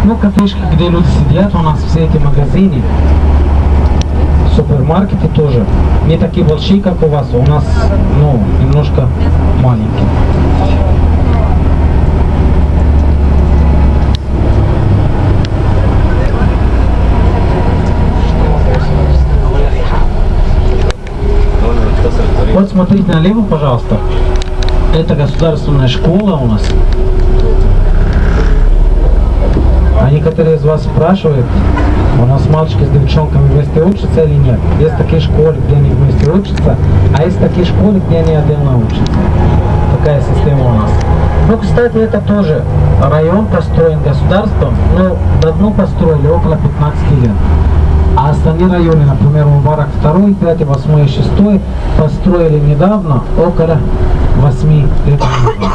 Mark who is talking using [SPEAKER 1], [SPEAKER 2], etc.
[SPEAKER 1] Ну, кафешки, где люди сидят, у нас все эти магазины, супермаркеты тоже. Не такие большие, как у вас, у нас, ну, немножко маленькие. Вот смотрите налево, пожалуйста. Это государственная школа у нас. А некоторые из вас спрашивают, у нас мальчики с девчонками вместе учатся или нет. Есть такие школы, где они вместе учатся, а есть такие школы, где они отдельно учатся. Такая система у нас. Ну, кстати, это тоже район построен государством, но давно построили, около 15 лет. А остальные районы, например, Мубарак 2, 5, 8 и 6 построили недавно, около 8 лет назад.